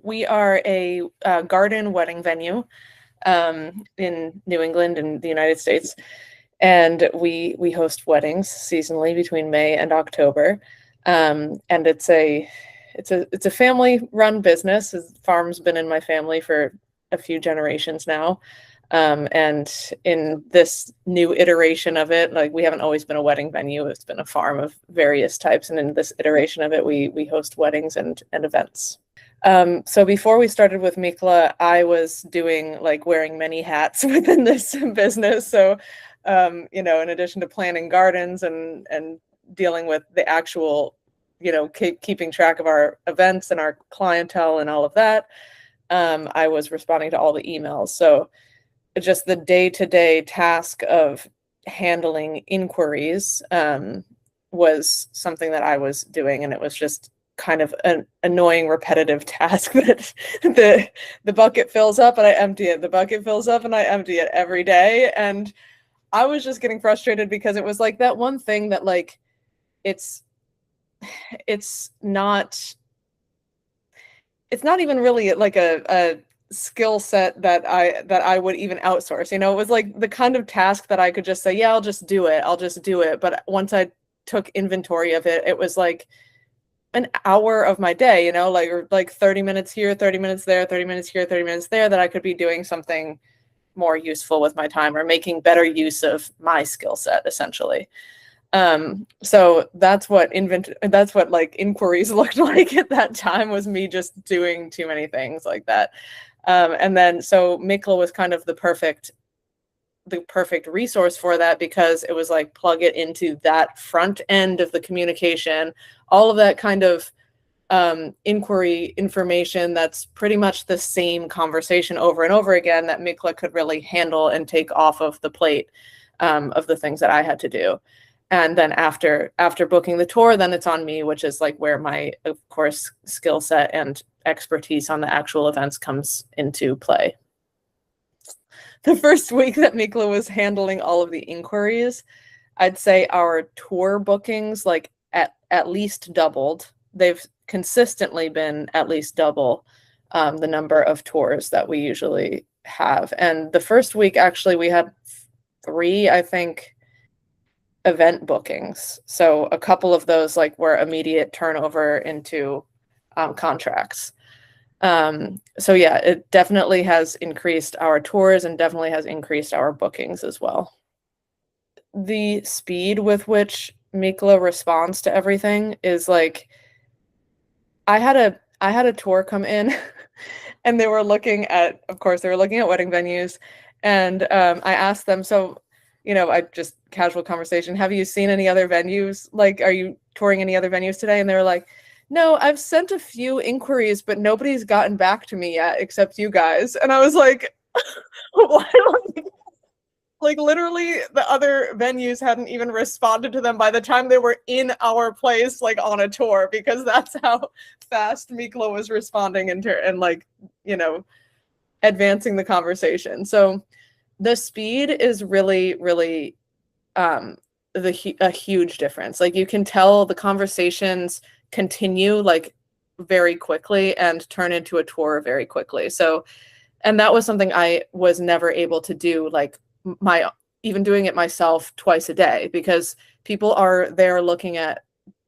we are a garden wedding venue in New England in the United States. And we host weddings seasonally between May and October. And it's a family-run business. The farm's been in my family for a few generations now. And in this new iteration of it, like we haven't always been a wedding venue, it's been a farm of various types. And in this iteration of it, we host weddings and events. So before we started with Mikla, I was doing like wearing many hats within this business. So, in addition to planning gardens and dealing with the actual, keeping track of our events and our clientele and all of that, I was responding to all the emails. So just the day-to-day task of handling inquiries was something that I was doing, and it was just kind of an annoying, repetitive task that the bucket fills up and I empty it. The bucket fills up and I empty it every day. And I was just getting frustrated because it was like that one thing that like, it's not even really like a skill set that I would even outsource. It was like the kind of task that I could just say, yeah, I'll just do it. But once I took inventory of it, it was like an hour of my day, like 30 minutes here, 30 minutes there, 30 minutes here, 30 minutes there, that I could be doing something more useful with my time or making better use of my skill set, essentially. So that's what like inquiries looked like at that time, was me just doing too many things like that. And then so Mikla was kind of the perfect resource for that, because it was like plug it into that front end of the communication, all of that kind of inquiry information that's pretty much the same conversation over and over again, that Mikla could really handle and take off of the plate of the things that I had to do. And then after booking the tour, then it's on me, which is like where my, of course, skill set and expertise on the actual events comes into play. The first week that Mikla was handling all of the inquiries, I'd say our tour bookings like at least doubled. They've consistently been at least double the number of tours that we usually have. And the first week, actually, we had 3, I think, event bookings. So a couple of those like were immediate turnover into contracts. So yeah, it definitely has increased our tours and definitely has increased our bookings as well. The speed with which Mikla responds to everything is like, I had a tour come in and they were looking at wedding venues, and I asked them, so I just casual conversation, have you seen any other venues? Like, are you touring any other venues today? And they were like, no, I've sent a few inquiries, but nobody's gotten back to me yet except you guys. And I was like, why? Like literally the other venues hadn't even responded to them by the time they were in our place, like on a tour, because that's how fast Mikla was responding and like, advancing the conversation. So the speed is really, really a huge difference. Like you can tell the conversations continue like very quickly and turn into a tour very quickly. So, and that was something I was never able to do, like even doing it myself twice a day, because people are there looking at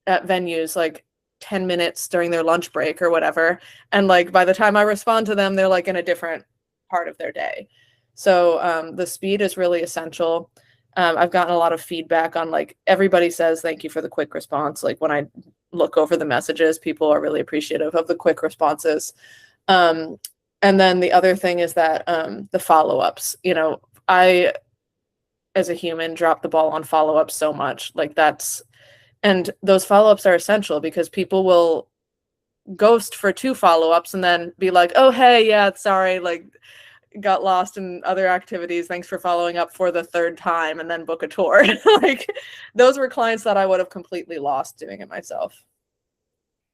venues like 10 minutes during their lunch break or whatever. And like, by the time I respond to them, they're like in a different part of their day. So the speed is really essential. I've gotten a lot of feedback on like, everybody says, thank you for the quick response. Like when I look over the messages, people are really appreciative of the quick responses. And then the other thing is that the follow-ups, I, as a human, drop the ball on follow-ups so much. Like and those follow-ups are essential, because people will ghost for 2 follow-ups and then be like, oh, hey, yeah, sorry, like got lost in other activities. Thanks for following up for the 3rd time, and then book a tour. Like those were clients that I would have completely lost doing it myself.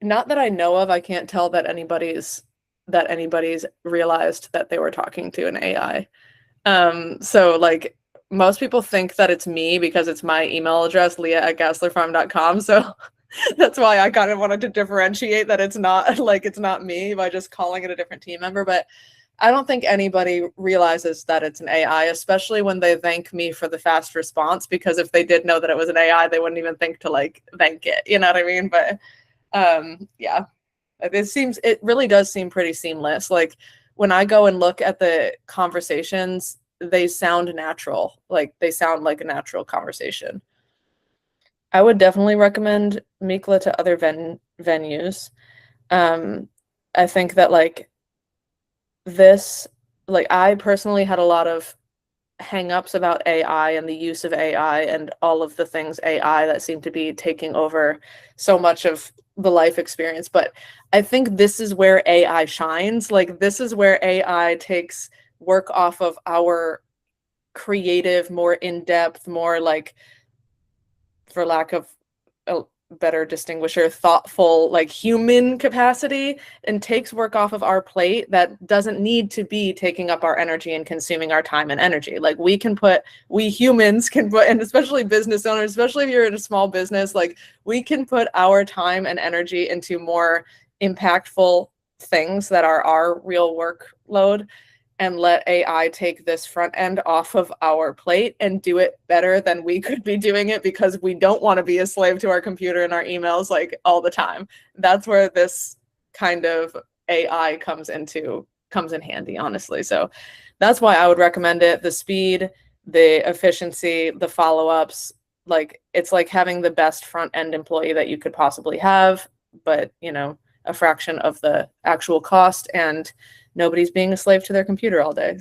Not that I know of. I can't tell that anybody's realized that they were talking to an AI. So like most people think that it's me because it's my email address, Leah@gastlerfarm.com. So That's why I kind of wanted to differentiate that it's not like it's not me by just calling it a different team member. But I don't think anybody realizes that it's an AI, especially when they thank me for the fast response, because if they did know that it was an AI, they wouldn't even think to like thank it. You know what I mean? But yeah, it really does seem pretty seamless. Like when I go and look at the conversations, they sound natural. Like they sound like a natural conversation. I would definitely recommend Mikla to other venues. Um, I think that like this, like I personally had a lot of hangups about AI and the use of AI and all of the things AI that seem to be taking over so much of the life experience. But I think this is where AI shines. Like this is where AI takes work off of our creative, more in-depth, more like, for lack of a better distinguisher, thoughtful, like human capacity, and takes work off of our plate that doesn't need to be taking up our energy and consuming our time and energy. Like we humans can put, and especially business owners, especially if you're in a small business, like we can put our time and energy into more impactful things that are our real workload, and let AI take this front end off of our plate and do it better than we could be doing it, because we don't want to be a slave to our computer and our emails like all the time. That's where this kind of AI comes in handy, honestly. So that's why I would recommend it. The speed, the efficiency, the follow-ups, like it's like having the best front end employee that you could possibly have, but a fraction of the actual cost, and nobody's being a slave to their computer all day.